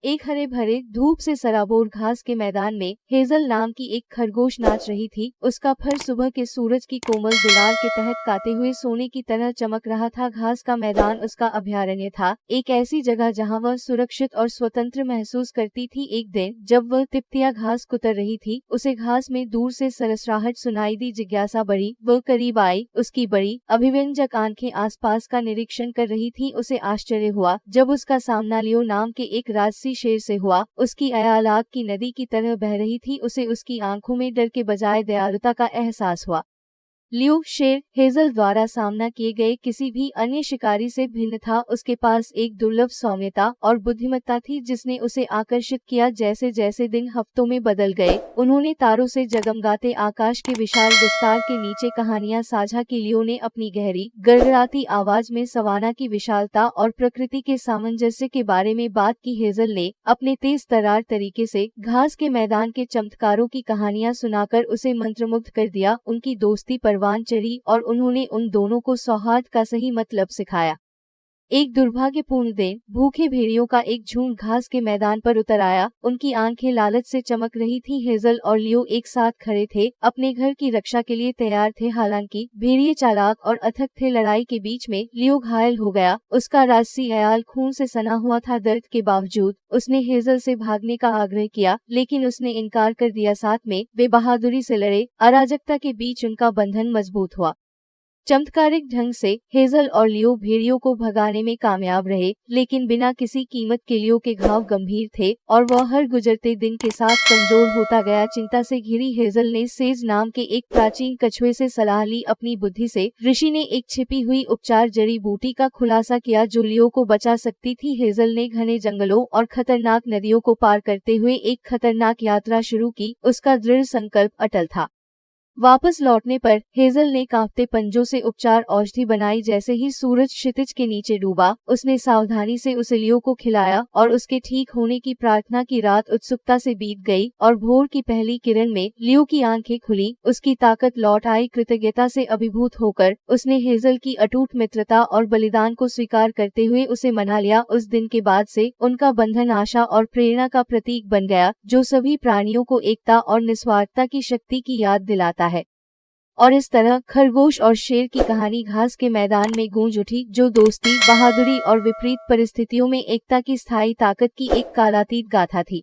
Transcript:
एक हरे भरे धूप से सराबोर घास के मैदान में हेजल नाम की एक खरगोश नाच रही थी। उसका फर सुबह के सूरज की कोमल दुलार के तहत काते हुए सोने की तरह चमक रहा था। घास का मैदान उसका अभयारण्य था, एक ऐसी जगह जहां वह सुरक्षित और स्वतंत्र महसूस करती थी। एक दिन जब वह तिप्तिया घास कुतर रही थी, उसे घास में दूर से सरसराहट सुनाई दी। जिज्ञासा बढ़ी, वह करीब आई। उसकी बड़ी अभिव्यंजक आंखें आसपास का निरीक्षण कर रही थी। उसे आश्चर्य हुआ जब उसका सामना लियो नाम के एक राजसी शेर से हुआ। उसकी आयाल आग की नदी की तरह बह रही थी। उसे उसकी आंखों में डर के बजाय दयालुता का एहसास हुआ। लियो शेर हेजल द्वारा सामना किए गए किसी भी अन्य शिकारी से भिन्न था। उसके पास एक दुर्लभ सौम्यता और बुद्धिमत्ता थी जिसने उसे आकर्षित किया। जैसे जैसे दिन हफ्तों में बदल गए, उन्होंने तारों से जगमगाते आकाश के विशाल विस्तार के नीचे कहानियां साझा की। लियो ने अपनी गहरी गड़गड़ाती आवाज में सवाना की विशालता और प्रकृति के सामंजस्य के बारे में बात की। हेजल ने अपने तेज तर्रार तरीके से घास के मैदान के चमत्कारों की कहानियां सुनाकर उसे मंत्रमुग्ध कर दिया। उनकी दोस्ती परवान चढ़ी और उन्होंने उन दोनों को सौहार्द का सही मतलब सिखाया। एक दुर्भाग्यपूर्ण दिन भूखे भेड़ियों का एक झुंड घास के मैदान पर उतर आया। उनकी आंखें लालच से चमक रही थीं। हेजल और लियो एक साथ खड़े थे, अपने घर की रक्षा के लिए तैयार थे। हालांकि भेड़िए चालाक और अथक थे। लड़ाई के बीच में लियो घायल हो गया। उसका राजसी अयाल खून से सना हुआ था। दर्द के बावजूद उसने हेजल से भागने का आग्रह किया, लेकिन उसने इनकार कर दिया। साथ में वे बहादुरी से लड़े। अराजकता के बीच उनका बंधन मजबूत हुआ। चमत्कारिक ढंग से हेजल और लियो भेड़ियों को भगाने में कामयाब रहे, लेकिन बिना किसी कीमत के। लियो के घाव गंभीर थे और वह हर गुजरते दिन के साथ कमजोर होता गया। चिंता से घिरी हेजल ने सेज नाम के एक प्राचीन कछुए से सलाह ली। अपनी बुद्धि से ऋषि ने एक छिपी हुई उपचार जड़ी बूटी का खुलासा किया जो लियो को बचा सकती थी। हेजल ने घने जंगलों और खतरनाक नदियों को पार करते हुए एक खतरनाक यात्रा शुरू की। उसका दृढ़ संकल्प अटल था। वापस लौटने पर हेजल ने कांपते पंजों से उपचार औषधि बनाई। जैसे ही सूरज क्षितिज के नीचे डूबा, उसने सावधानी से उसे लियो को खिलाया और उसके ठीक होने की प्रार्थना की। रात उत्सुकता से बीत गई और भोर की पहली किरण में लियो की आंखें खुली, उसकी ताकत लौट आई। कृतज्ञता से अभिभूत होकर उसने हेजल की अटूट मित्रता और बलिदान को स्वीकार करते हुए उसे मना लिया। उस दिन के बाद से उनका बंधन आशा और प्रेरणा का प्रतीक बन गया, जो सभी प्राणियों को एकता और निस्वार्थता की शक्ति की याद दिलाता है। और इस तरह खरगोश और शेर की कहानी घास के मैदान में गूंज उठी, जो दोस्ती, बहादुरी और विपरीत परिस्थितियों में एकता की स्थायी ताकत की एक कालातीत गाथा थी।